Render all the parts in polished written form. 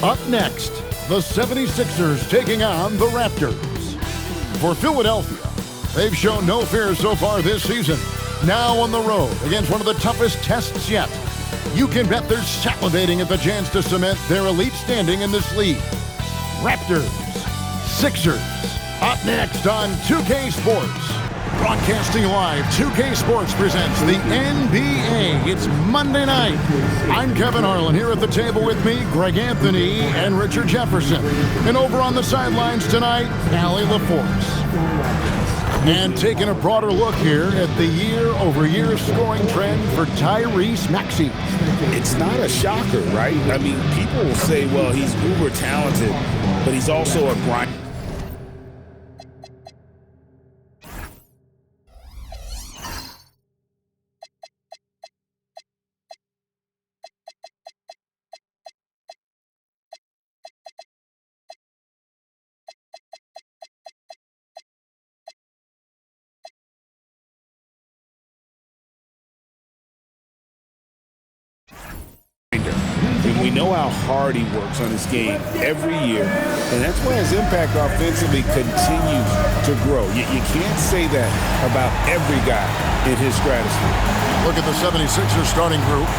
Up next, the 76ers taking on the Raptors. For Philadelphia, they've shown no fear so far this season. Now on the road against one of the toughest tests yet. You can bet they're salivating at the chance to cement their elite standing in this league. Raptors, Sixers, up next on 2K Sports. Broadcasting live, 2K Sports presents the NBA. It's Monday night. I'm Kevin Harlan. Here at the table with me, Greg Anthony and Richard Jefferson. And over on the sidelines tonight, Allie LaForce. And taking a broader look here at the year-over-year scoring trend for Tyrese Maxey. It's not a shocker, right? I mean, people will say, well, he's uber talented, but he's also a grind. We know how hard he works on his game every year, and that's why his impact offensively continues to grow. You can't say that about every guy in his stratosphere. Look at the 76ers starting group.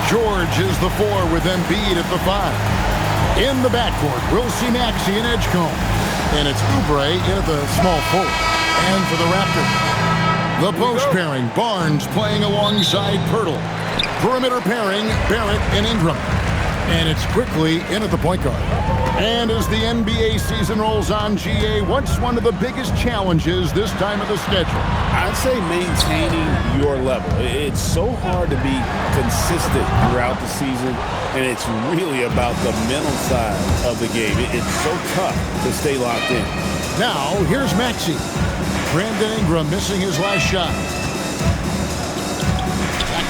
George is the 4 with Embiid at the 5. In the backcourt, we'll see Maxey and Edgecombe. And it's Oubre in at the small forward. And for the Raptors, the post pairing, Barnes playing alongside Pirtle. Perimeter pairing, Barrett and Ingram. And it's quickly in at the point guard. And as the NBA season rolls on, GA, what's one of the biggest challenges this time of the schedule? I'd say maintaining your level. It's so hard to be consistent throughout the season, and it's really about the mental side of the game. It's so tough to stay locked in. Now, here's Maxey. Brandon Ingram missing his last shot.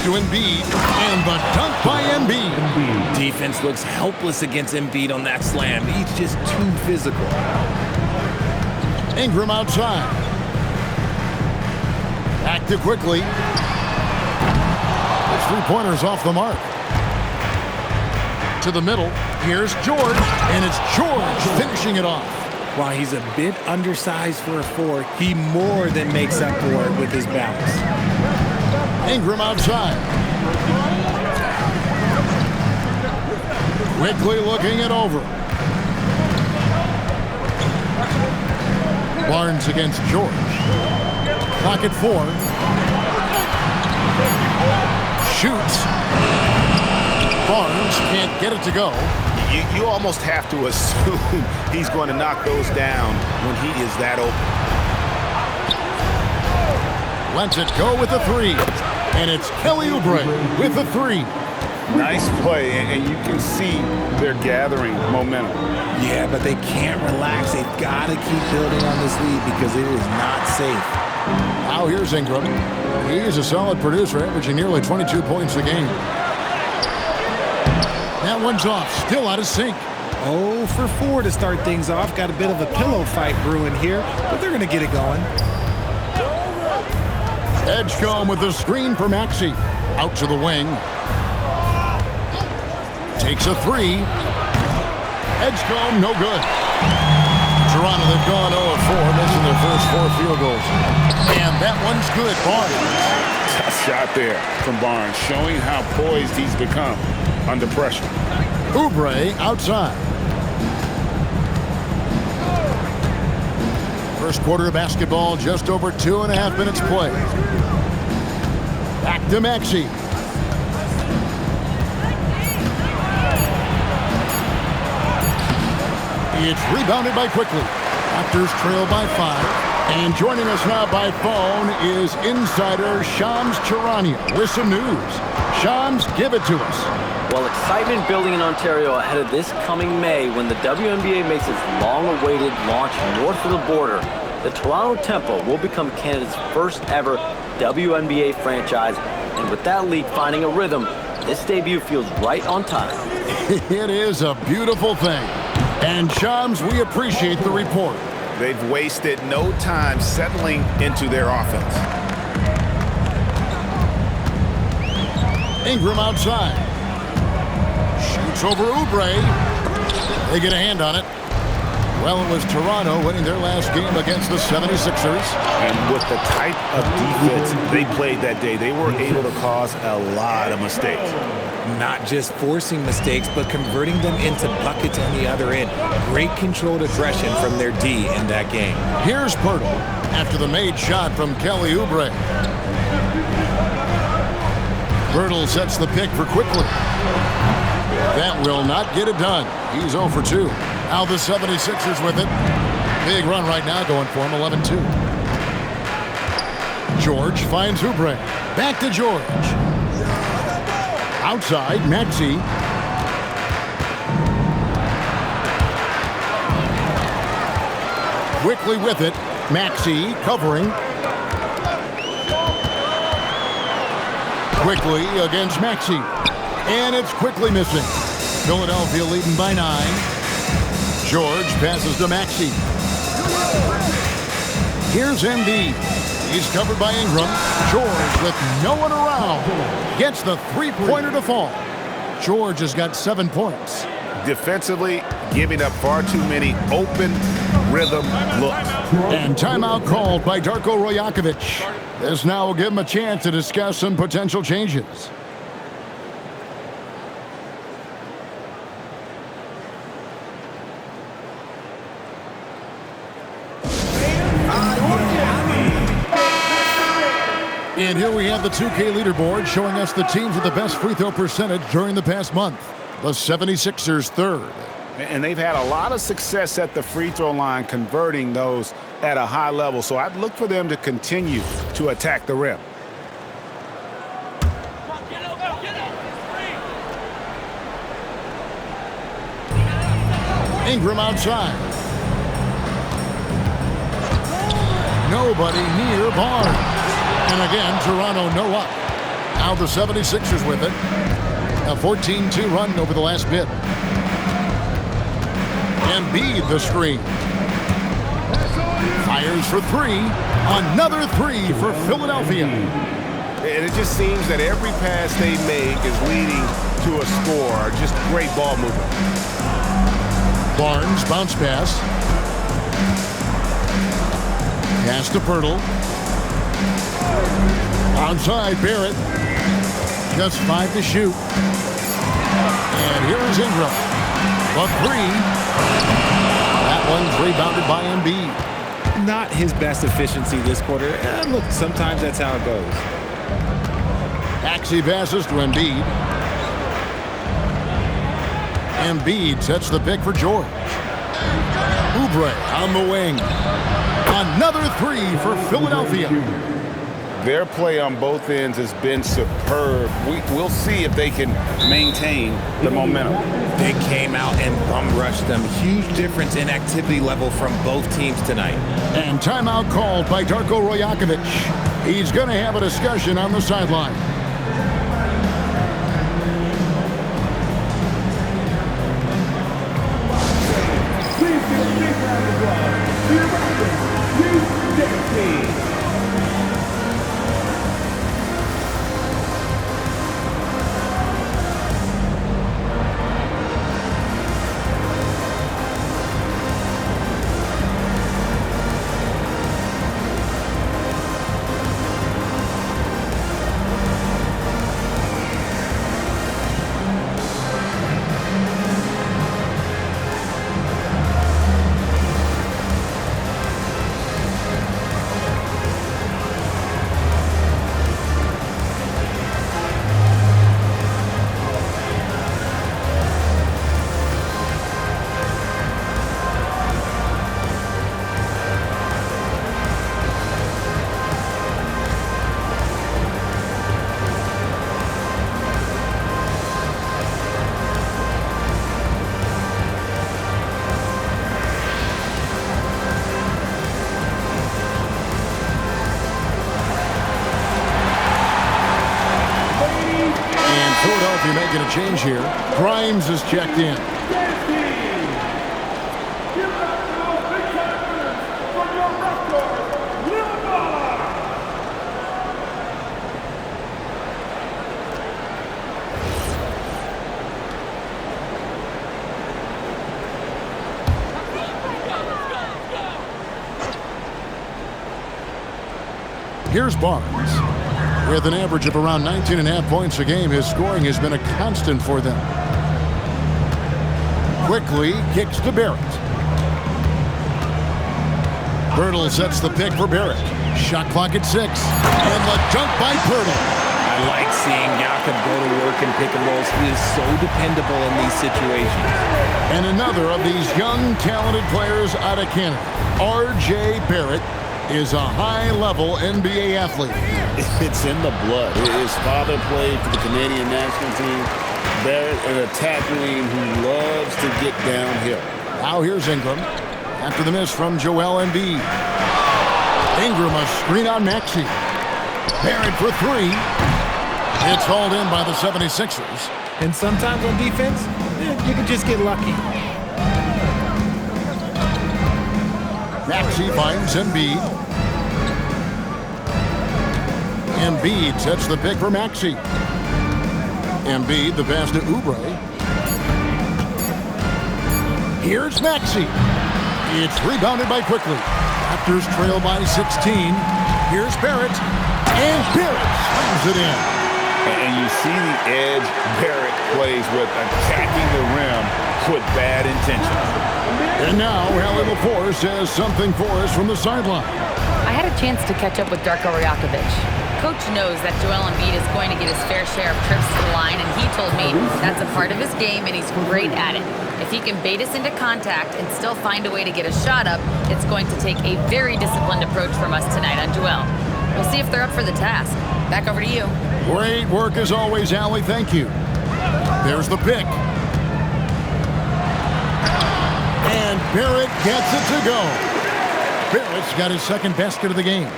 To Embiid, and the dunk by Embiid. Defense looks helpless against Embiid on that slam. He's just too physical. Ingram outside. Active quickly. His three-pointer's off the mark. To the middle. Here's George, and it's George finishing it off. While he's a bit undersized for a 4, he more than makes up for it with his balance. Ingram outside. Quickly looking it over. Barnes against George. Clock at 4. Shoots. Barnes can't get it to go. You almost have to assume he's going to knock those down when he is that open. Lets it go with the 3. And it's Kelly Oubre with the 3. Nice play, and you can see they're gathering momentum. Yeah, but they can't relax. They've got to keep building on this lead because it is not safe. Now here's Ingram. He's a solid producer, averaging nearly 22 points a game. That one's off, still out of sync. 0 for 4 to start things off. Got a bit of a pillow fight brewing here, but they're going to get it going. Edgecombe with the screen for Maxey. Out to the wing. Takes a 3. Edgecombe, no good. Toronto, they've gone 0-4, missing their first 4 field goals. And that one's good. Barnes. Tough shot there from Barnes, showing how poised he's become under pressure. Oubre outside. First quarter of basketball, just over 2.5 minutes play. Back to Maxey. It's rebounded by Quickly. Raptors trail by 5. And joining us now by phone is insider Shams Charania with some news. Shams, give it to us. Well, excitement building in Ontario ahead of this coming May when the WNBA makes its long-awaited launch north of the border. The Toronto Tempo will become Canada's first ever WNBA franchise, and with that league finding a rhythm, this debut feels right on time. It is a beautiful thing. And Shams, we appreciate the report. They've wasted no time settling into their offense. Ingram outside. Shoots over Oubre. They get a hand on it. Well, it was Toronto winning their last game against the 76ers. And with the type of defense they played that day, they were able to cause a lot of mistakes. Not just forcing mistakes, but converting them into buckets on the other end. Great controlled aggression from their D in that game. Here's Pirtle after the made shot from Kelly Oubre. Pirtle sets the pick for Quickly. That will not get it done. He's 0 for 2. Now the 76ers with it. Big run right now going for him, 11-2. George finds Oubre. Back to George. Outside, Maxey. Quickly with it. Maxey covering. Quickly against Maxey. And it's Quickly missing. Philadelphia leading by 9. George passes to Maxey. Here's Embiid. He's covered by Ingram. George, with no one around, gets the three-pointer to fall. George has got 7 points. Defensively, giving up far too many open rhythm looks. And timeout called by Darko Rajakovic. This now will give him a chance to discuss some potential changes. And here we have the 2K leaderboard showing us the teams with the best free throw percentage during the past month. The 76ers third. And they've had a lot of success at the free throw line, converting those at a high level. So I'd look for them to continue to attack the rim. Ingram outside. Nobody near Barnes. And again, Toronto no up. Now the 76ers with it. A 14-2 run over the last bit. Embiid the screen. Fires for 3. Another 3 for Philadelphia. And it just seems that every pass they make is leading to a score. Just great ball movement. Barnes bounce pass. Pass to Pirtle. Outside, Barrett. Just 5 to shoot. And here is Ingram. The 3. That one's rebounded by Embiid. Not his best efficiency this quarter. Look, sometimes that's how it goes. Maxey passes to Embiid. Embiid sets the pick for George. Oubre on the wing. Another 3 for Philadelphia. Their play on both ends has been superb. We'll see if they can maintain the momentum. They came out and bum rushed them. Huge difference in activity level from both teams tonight. And timeout called by Darko Rajakovic. He's going to have a discussion on the sideline. Philadelphia making a change here. Grimes is checked in. Here's Barnes. With an average of around 19.5 points a game, his scoring has been a constant for them. Quickly kicks to Barrett. Pirtle sets the pick for Barrett. Shot clock at 6. And the dunk by Pirtle. I like seeing Jakob go to work in pick and rolls. He is so dependable in these situations. And another of these young, talented players out of Canada, R.J. Barrett, is a high-level NBA athlete. It's in the blood. His father played for the Canadian national team. Barrett, an attack wing who loves to get downhill. Now here's Ingram. After the miss from Joel Embiid. Ingram a screen on Maxey. Barrett for 3. It's hauled in by the 76ers. And sometimes on defense, you can just get lucky. Maxey finds Embiid. Embiid sets the pick for Maxey. Embiid, the pass to Oubre. Here's Maxey. It's rebounded by Quickly. Raptors trail by 16. Here's Barrett. And Barrett slams it in. And you see the edge Barrett plays with, attacking the rim with bad intentions. And now, Helen LaForce has something for us from the sideline. I had a chance to catch up with Darko Rajakovic. Coach knows that Joel Embiid is going to get his fair share of trips to the line, and he told me that's a part of his game, and he's great at it. If he can bait us into contact and still find a way to get a shot up, it's going to take a very disciplined approach from us tonight on Joel. We'll see if they're up for the task. Back over to you. Great work as always, Allie. Thank you. There's the pick. And Barrett gets it to go. Barrett's got his second basket of the game.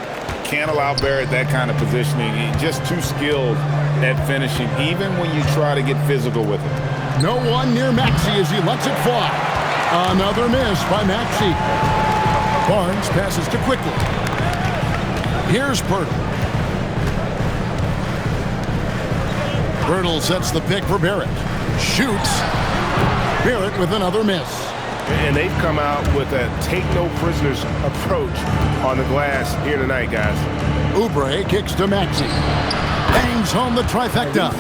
Can't allow Barrett that kind of positioning. He's just too skilled at finishing, even when you try to get physical with him. No one near Maxey as he lets it fly. Another miss by Maxey. Barnes passes to Quickly. Here's Pirtle. Pirtle sets the pick for Barrett. Shoots. Barrett with another miss. And they've come out with a take-no-prisoners approach on the glass here tonight, guys. Oubre kicks to Maxey. Bangs home the trifecta.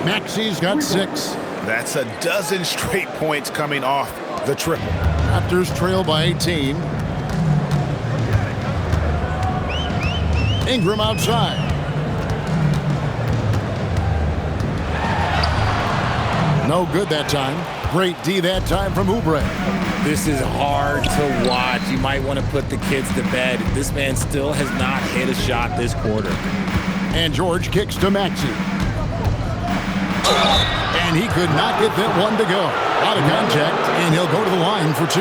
Maxey's got 6. That's a dozen straight points coming off the triple. Raptors trail by 18. Ingram outside. No good that time. Great D that time from Oubre. This is hard to watch. You might want to put the kids to bed. This man still has not hit a shot this quarter. And George kicks to Maxey. And he could not get that one to go. Out of contact, and he'll go to the line for 2.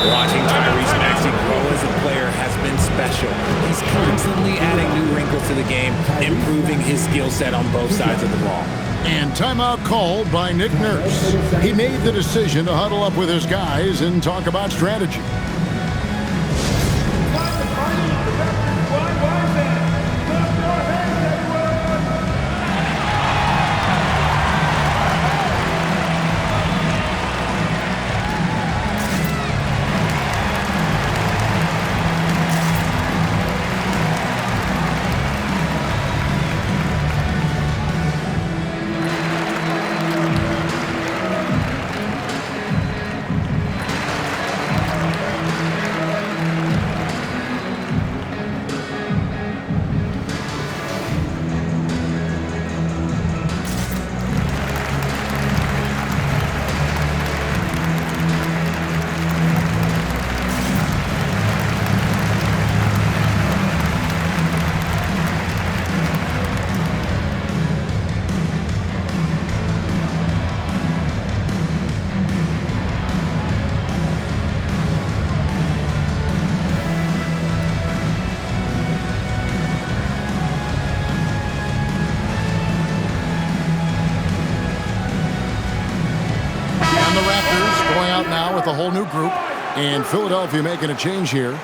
Watching Tyrese Maxey grow as a player has been special. He's constantly adding new wrinkles to the game, improving his skill set on both sides of the ball. And timeout called by Nick Nurse. He made the decision to huddle up with his guys and talk about strategy. Now with a whole new group, and Philadelphia making a change here.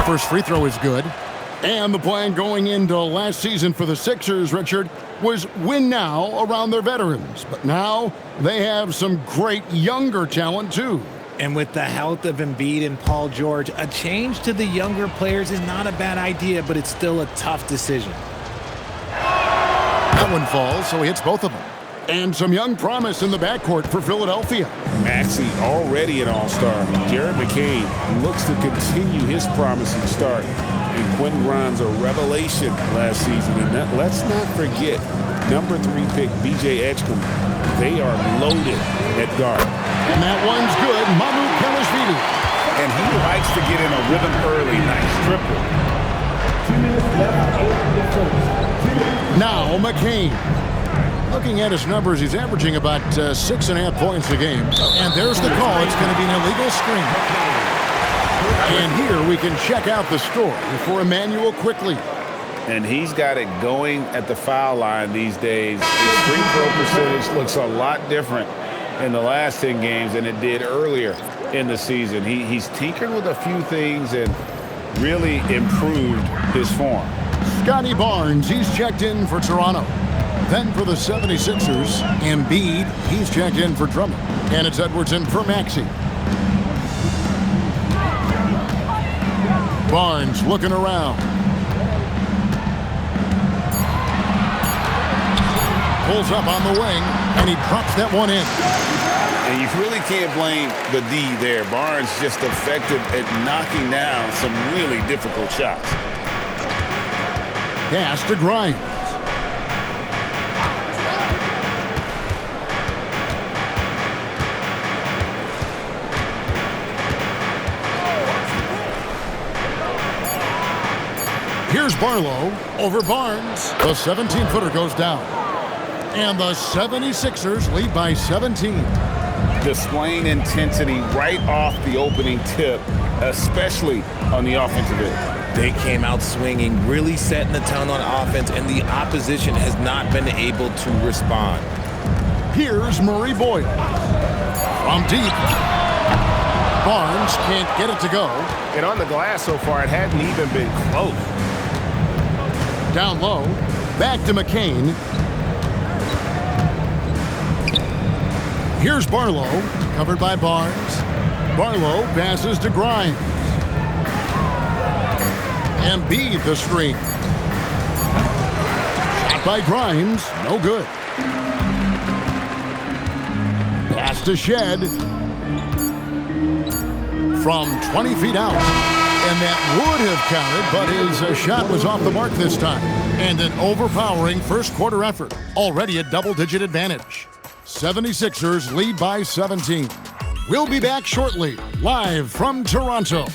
First free throw is good. And the plan going into last season for the Sixers, Richard, was win now around their veterans. But now they have some great younger talent, too. And with the health of Embiid and Paul George, a change to the younger players is not a bad idea, but it's still a tough decision. That one falls, so he hits both of them. And some young promise in the backcourt for Philadelphia. Maxey already an all-star. Jared McCain looks to continue his promising start. And Quentin Grimes, a revelation last season. And let's not forget, number 3 pick B.J. Edgecombe. They are loaded at guard. And that one's good. Mamu Kelishvili. And he likes to get in a rhythm early. Nice triple. 2 minutes left, 8 Now McCain. Looking at his numbers, he's averaging about 6.5 points a game. And there's the call. It's going to be an illegal screen. And here we can check out the score for Emmanuel quickly. And he's got it going at the foul line these days. His free throw percentage looks a lot different in the last 10 games than it did earlier in the season. He's tinkered with a few things and really improved his form. Scotty Barnes, he's checked in for Toronto. Then for the 76ers, Embiid, he's checked in for Drummond. And it's Edwardson for Maxey. Barnes looking around. Pulls up on the wing, and he drops that one in. And you really can't blame the D there. Barnes just effective at knocking down some really difficult shots. Pass to Grimes. Here's Barlow over Barnes. The 17-footer goes down. And the 76ers lead by 17. Displaying intensity right off the opening tip, especially on the offensive end. They came out swinging, really setting the tone on offense, and the opposition has not been able to respond. Here's Murray Boyle. From deep. Barnes can't get it to go. And on the glass so far, it hadn't even been close. Down low. Back to McCain. Here's Barlow, covered by Barnes. Barlow passes to Grimes. Embiid the screen. Shot by Grimes, no good. Pass to Shed. From 20 feet out. And that would have counted, but his shot was off the mark this time. And an overpowering first quarter effort. Already a double-digit advantage. 76ers lead by 17. We'll be back shortly, live from Toronto.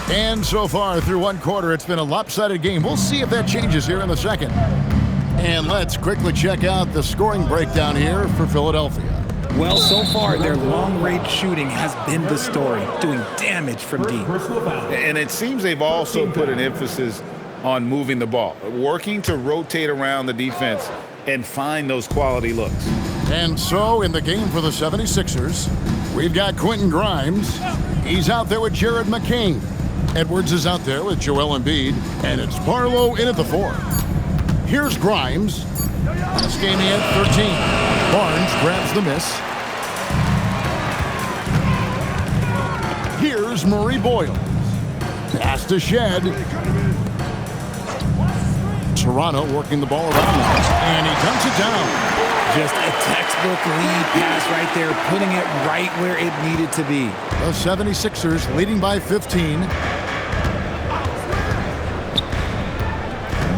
And so far through one quarter, it's been a lopsided game. We'll see if that changes here in the second. And let's quickly check out the scoring breakdown here for Philadelphia. Well, so far, their long-range shooting has been the story, doing damage from deep. And it seems they've also put an emphasis on moving the ball, working to rotate around the defense and find those quality looks. And so in the game for the 76ers, we've got Quentin Grimes. He's out there with Jared McCain. Edwards is out there with Joel Embiid. And it's Barlow in at the 4. Here's Grimes. This game he had 13. Barnes grabs the miss. Here's Murray Boyle. Pass to Shed. Toronto working the ball around him. And he dumps it down. Just a textbook lead pass right there, putting it right where it needed to be. The 76ers leading by 15.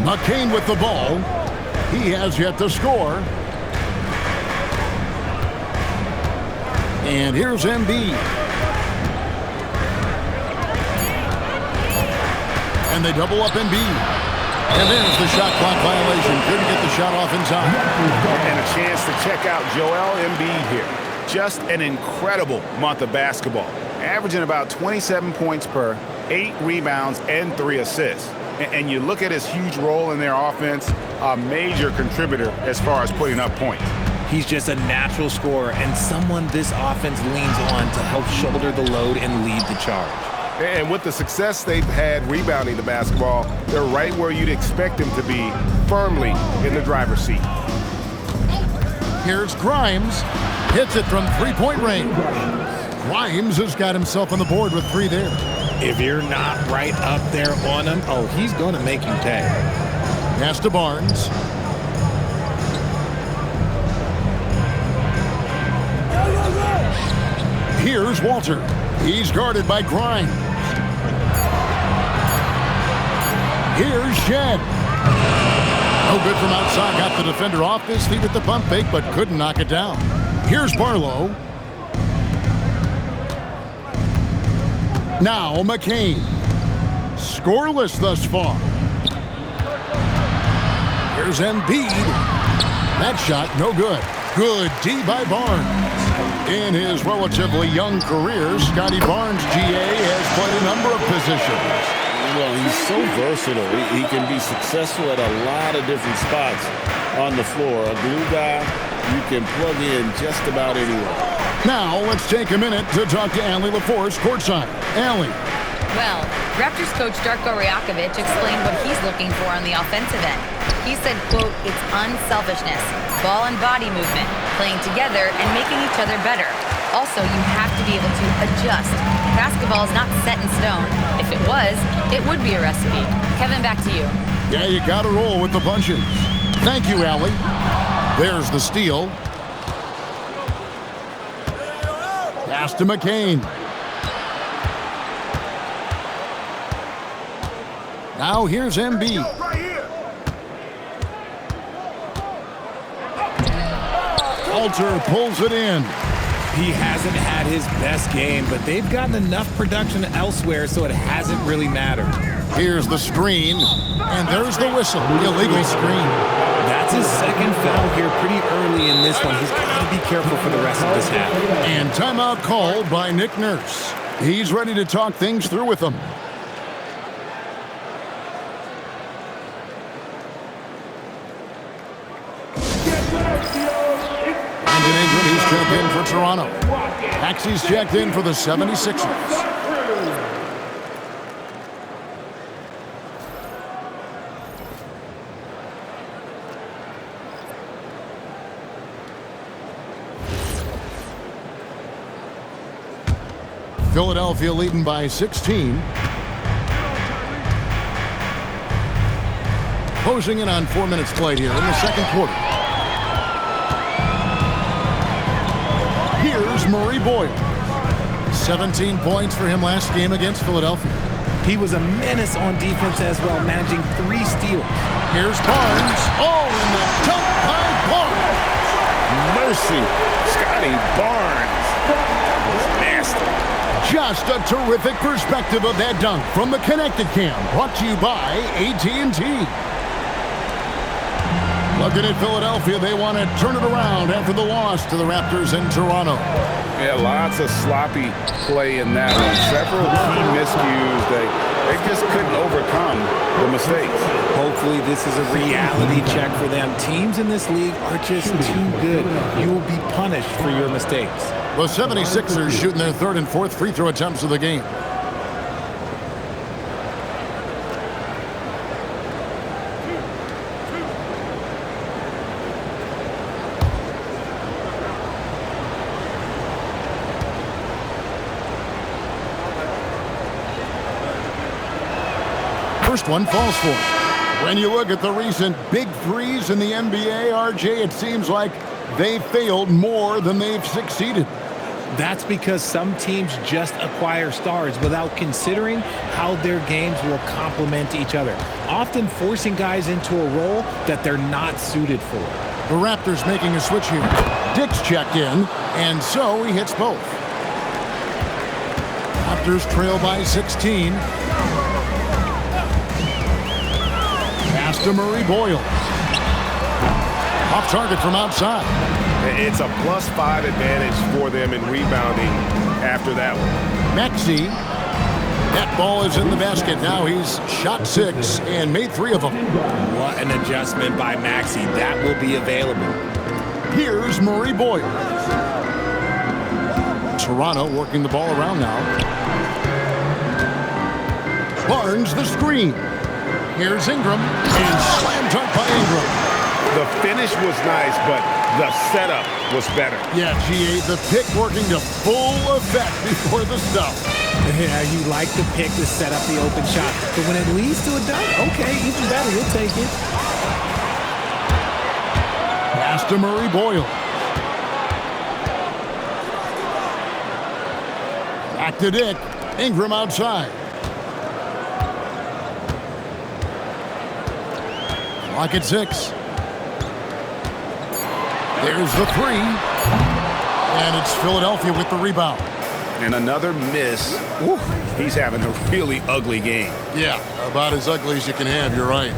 McCain with the ball. He has yet to score. And here's Embiid. And they double up Embiid. And there's the shot clock violation. Couldn't get the shot off in time. And a chance to check out Joel Embiid here. Just an incredible month of basketball. Averaging about 27 points per, 8 rebounds, and 3 assists. And you look at his huge role in their offense, a major contributor as far as putting up points. He's just a natural scorer and someone this offense leans on to help shoulder the load and lead the charge. And with the success they've had rebounding the basketball, they're right where you'd expect them to be, firmly in the driver's seat. Here's Grimes. Hits it from three-point range. Grimes has got himself on the board with 3 there. If you're not right up there on him, oh, he's going to make you pay. Pass to Barnes. Here's Walter. He's guarded by Grimes. Here's Shed. No good from outside. Got the defender off his feet at the pump fake, but couldn't knock it down. Here's Barlow. Now McCain. Scoreless thus far. Here's Embiid. That shot, no good. Good D by Barnes. In his relatively young career, Scotty Barnes, GA, has played a number of positions. Well, he's so versatile. He can be successful at a lot of different spots on the floor. A glue guy you can plug in just about anywhere. Now, let's take a minute to talk to Allie LaForce courtside. Allie. Well, Raptors coach Darko Rajakovic explained what he's looking for on the offensive end. He said, quote, it's unselfishness, ball and body movement, playing together and making each other better. Also, you have to be able to adjust. Basketball is not set in stone. If it was, it would be a recipe. Kevin, back to you. Yeah, you got to roll with the punches. Thank you, Allie. There's the steal. Pass to McCain. Now here's Embiid. Walter pulls it in. He hasn't had his best game, but they've gotten enough production elsewhere, so it hasn't really mattered. Here's the screen, and there's the whistle. Illegal screen. That's his second foul here pretty early in this one. He's got to be careful for the rest of this half. And timeout called by Nick Nurse. He's ready to talk things through with them. He's checked in for Toronto. Maxey's checked in for the 76ers. Philadelphia leading by 16. Closing in on 4 minutes played here in the second quarter. Here's Murray Boyle. 17 points for him last game against Philadelphia. He was a menace on defense as well, managing 3 steals. Here's Barnes. Oh, and the dunk by Barnes. Mercy. Scotty Barnes. Nasty. Just a terrific perspective of that dunk from the Connected Cam. Brought to you by AT&T. Looking at Philadelphia, they want to turn it around after the loss to the Raptors in Toronto. Yeah, lots of sloppy play in that one. Several key miscues. They just couldn't overcome the mistakes. Hopefully this is a reality check for them. Teams in this league are just too good. You will be punished for your mistakes. The 76ers shooting their third and fourth free throw attempts of the game. First one falls for him. When you look at the recent big threes in the NBA, RJ, it seems like they failed more than they've succeeded. That's because some teams just acquire stars without considering how their games will complement each other, often forcing guys into a role that they're not suited for. The Raptors making a switch here. Dick's checked in, and so he hits both. Raptors trail by 16. Pass to Murray Boyle. Off target from outside. It's a +5 advantage for them in rebounding after that one. Maxey. That ball is in the basket. Now he's shot 6 and made 3 of them. What an adjustment by Maxey. That will be available. Here's Murray Boyle. Toronto working the ball around now. Barnes the screen. Here's Ingram, and slam dunk by Ingram. The finish was nice, but the setup was better. Yeah, GA, the pick working to full effect before the stuff. Yeah, you like the pick to set up the open shot. But when it leads to a dunk, okay, even better, you'll take it. Pass to Murray Boyle. Back to Dick. Ingram outside. Clock at 6. There's the 3. And it's Philadelphia with the rebound. And another miss. Ooh, he's having a really ugly game. Yeah, about as ugly as you can have, you're right.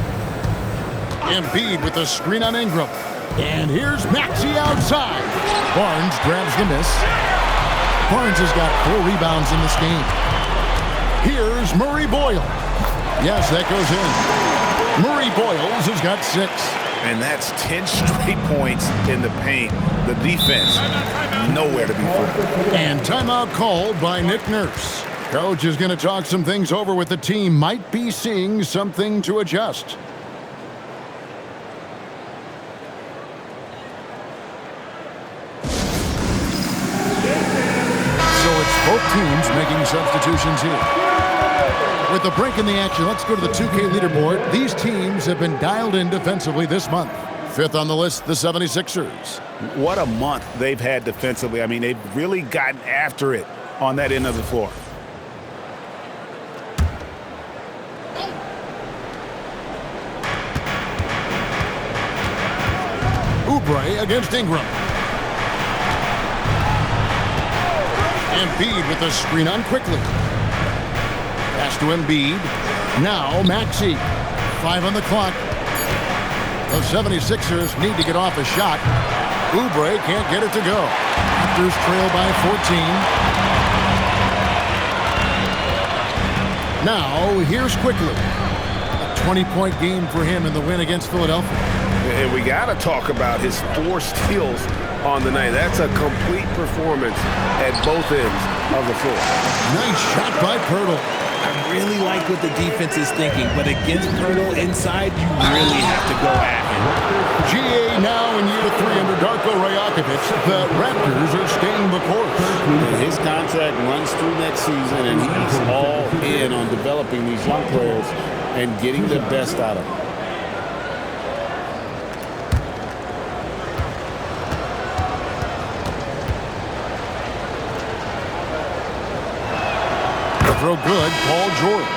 Embiid with the screen on Ingram. And here's Maxey outside. Barnes grabs the miss. Barnes has got 4 rebounds in this game. Here's Murray Boyle. Yes, that goes in. Murray Boyles has got 6. And that's 10 straight points in the paint. The defense, nowhere to be found. And timeout called by Nick Nurse. Coach is going to talk some things over with the team. Might be seeing something to adjust. So it's both teams making substitutions here. With the break in the action, let's go to the 2K leaderboard. These teams have been dialed in defensively this month. 5th on the list, the 76ers. What a month they've had defensively. I mean, they've really gotten after it on that end of the floor. Oubre against Ingram. Embiid with the screen on quickly. Pass to Embiid. Now Maxey. 5 on the clock. The 76ers need to get off a shot. Oubre can't get it to go. Raptors trail by 14. Now here's quickly. A 20-point game for him in the win against Philadelphia. And we got to talk about his 4 steals on the night. That's a complete performance at both ends of the floor. Nice shot by Pirtle. I really like what the defense is thinking, but against Pirtle inside, you really have to go at him. GA now in year 3 under Darko Rajakovic. The Raptors are staying the course. His contract runs through next season, and he's all in on developing these young players and getting the best out of them. Throw good, Paul George.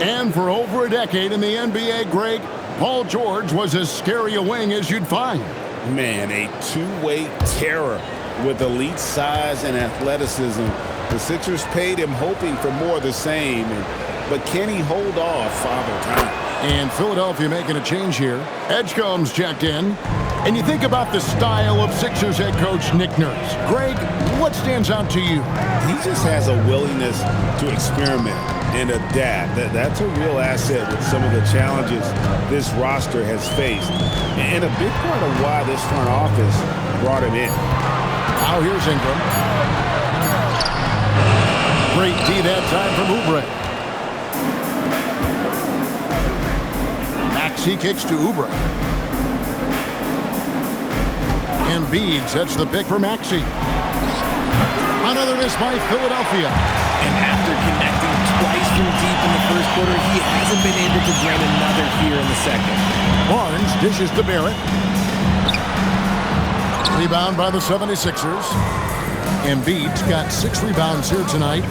And for over a decade in the NBA, Greg, Paul George was as scary a wing as you'd find. Man, a two-way terror with elite size and athleticism. The Sixers paid him hoping for more of the same, but can he hold off Father Time? And Philadelphia making a change here. Edgecombe's checked in. And you think about the style of Sixers head coach Nick Nurse. Greg, what stands out to you? He just has a willingness to experiment and adapt. That's a real asset with some of the challenges this roster has faced. And a big part of why this front office brought him in. Now here's Ingram. Great D that time from Oubre. Maxey kicks to Oubre. Embiid sets the pick for Maxey. Another miss by Philadelphia. And after connecting twice from deep in the first quarter, he hasn't been able to drain another here in the second. Barnes dishes to Barrett. Rebound by the 76ers. Embiid's got 6 rebounds here tonight.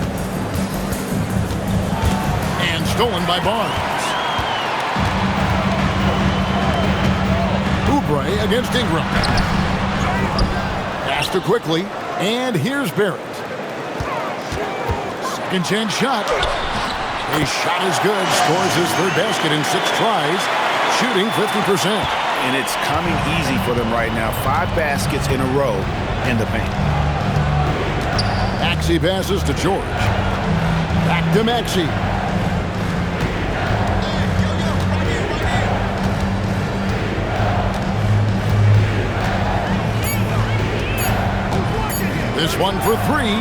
And stolen by Barnes. Oubre against Ingram. Faster quickly. And here's Barrett. Second chance shot. His shot is good. Scores his 3rd basket in 6 tries. Shooting 50%. And it's coming easy for them right now. 5 baskets in a row in the paint. Maxey passes to George. Back to Maxey. This one for three.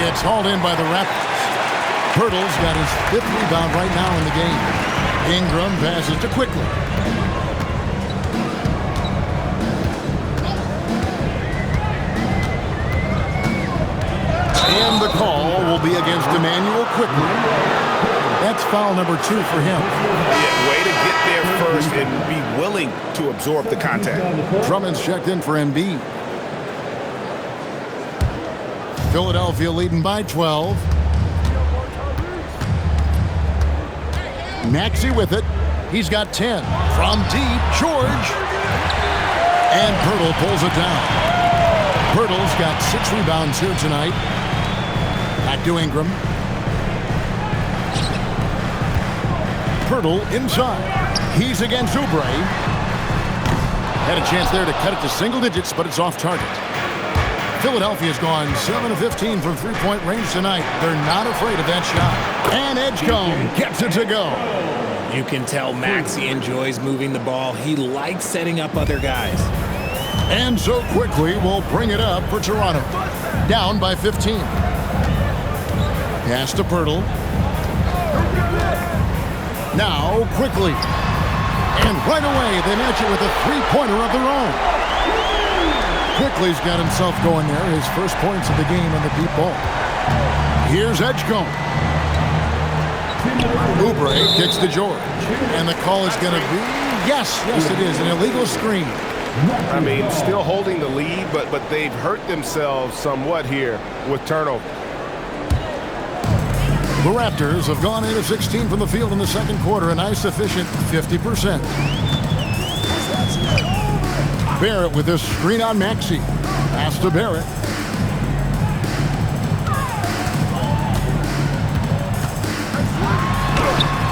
It's hauled in by the Raptors. Pirtle's got his 5th rebound right now in the game. Ingram passes to Quickly. And the call will be against Emmanuel Quickly. That's foul number 2 for him. Yeah, way to get there first and be willing to absorb the contact. Drummond's checked in for Embiid. Philadelphia leading by 12. Maxey with it. He's got 10. From deep, George. And Pirtle pulls it down. Pirtle's got 6 rebounds here tonight. Back to Ingram. Pirtle inside. He's against Oubre. Had a chance there to cut it to single digits, but it's off target. Philadelphia's gone 7 of 15 from three-point range tonight. They're not afraid of that shot. And Edgecombe gets it to go. You can tell Maxey enjoys moving the ball. He likes setting up other guys. And so Quickly will bring it up for Toronto. Down by 15. Pass to Pirtle. Now Quickly. And right away they match it with a three-pointer of their own. Quickly's got himself going there. His first points of the game on the deep ball. Here's Edgecombe. Oubre kicks to George. And the call is going to be, yes, it is, an illegal screen. I mean, still holding the lead, but they've hurt themselves somewhat here with turnover. The Raptors have gone 8 of 16 from the field in the second quarter, a nice efficient 50%. Barrett with this screen on Maxey. Pass to Barrett.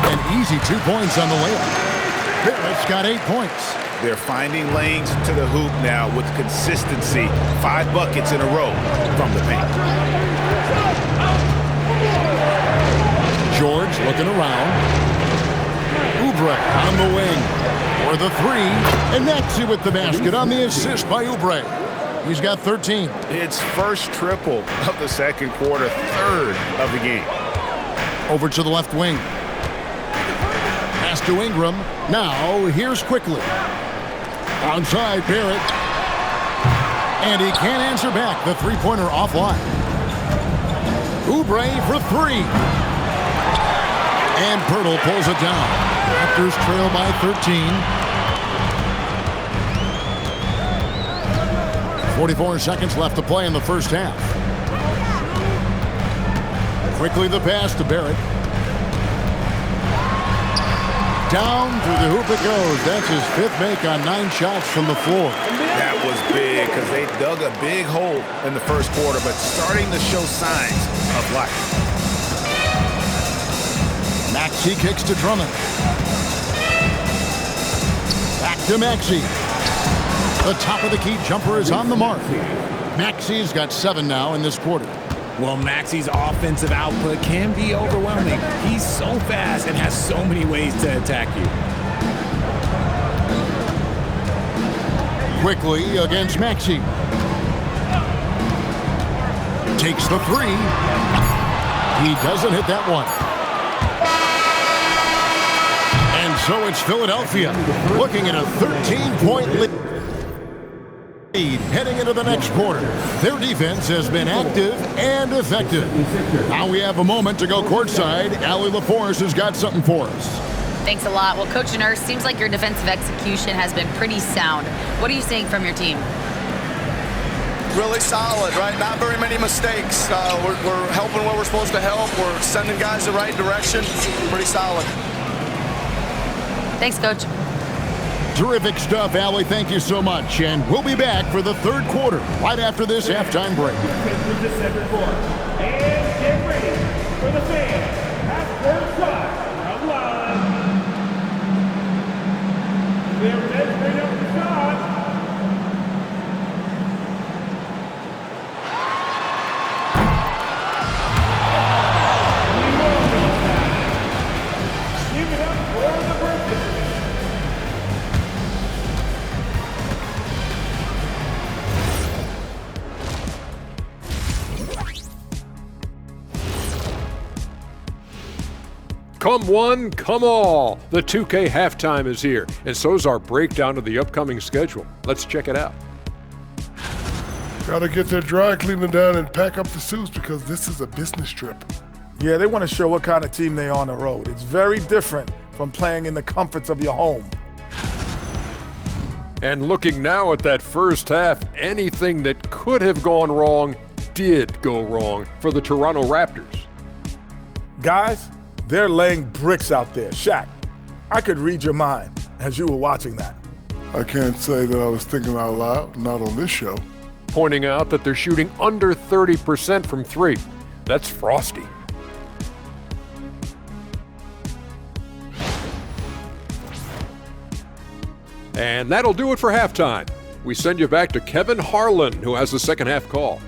An easy 2 points on the layup. Barrett's got 8 points. They're finding lanes to the hoop now with consistency. 5 buckets in a row from the paint. George looking around. Oubre on the wing for the 3. And Maxey with the basket on the assist by Oubre. He's got 13. It's first triple of the second quarter, 3rd of the game. Over to the left wing. Pass to Ingram. Now here's Quickly. Outside Barrett. And he can't answer back. The three-pointer offline. Oubre for 3. And Pirtle pulls it down. Raptors trail by 13. 44 seconds left to play in the first half. Quickly the pass to Barrett. Down through the hoop it goes. That's his 5th make on 9 shots from the floor. That was big because they dug a big hole in the first quarter, but starting to show signs of life. Maxey kicks to Drummond. Back to Maxey. The top of the key jumper is on the mark. Maxey's got 7 now in this quarter. Well, Maxey's offensive output can be overwhelming. He's so fast and has so many ways to attack you. Quickly against Maxey. Takes the 3. He doesn't hit that one. And so it's Philadelphia looking at a 13-point lead heading into the next quarter. Their defense has been active and effective. Now we have a moment to go courtside. Allie LaForce has got something for us. Thanks a lot. Well, Coach Nurse, seems like your defensive execution has been pretty sound. What are you seeing from your team? Really solid, right? Not very many mistakes. We're helping where we're supposed to help. We're sending guys the right direction. Pretty solid. Thanks, Coach. Terrific stuff, Allie. Thank you so much. And we'll be back for the third quarter right after this halftime break. And get ready for the fans. Half-court shot. Round one. They're ready to bring up the shot. Come one, come all. The 2K halftime is here, and so's our breakdown of the upcoming schedule. Let's check it out. Gotta get their dry cleaning done and pack up the suits because this is a business trip. Yeah, they want to show what kind of team they are on the road. It's very different from playing in the comforts of your home. And looking now at that first half, anything that could have gone wrong did go wrong for the Toronto Raptors. Guys, they're laying bricks out there. Shaq, I could read your mind as you were watching that. I can't say that I was thinking out loud, not on this show. Pointing out that they're shooting under 30% from three. That's frosty. And that'll do it for halftime. We send you back to Kevin Harlan, who has the second half call.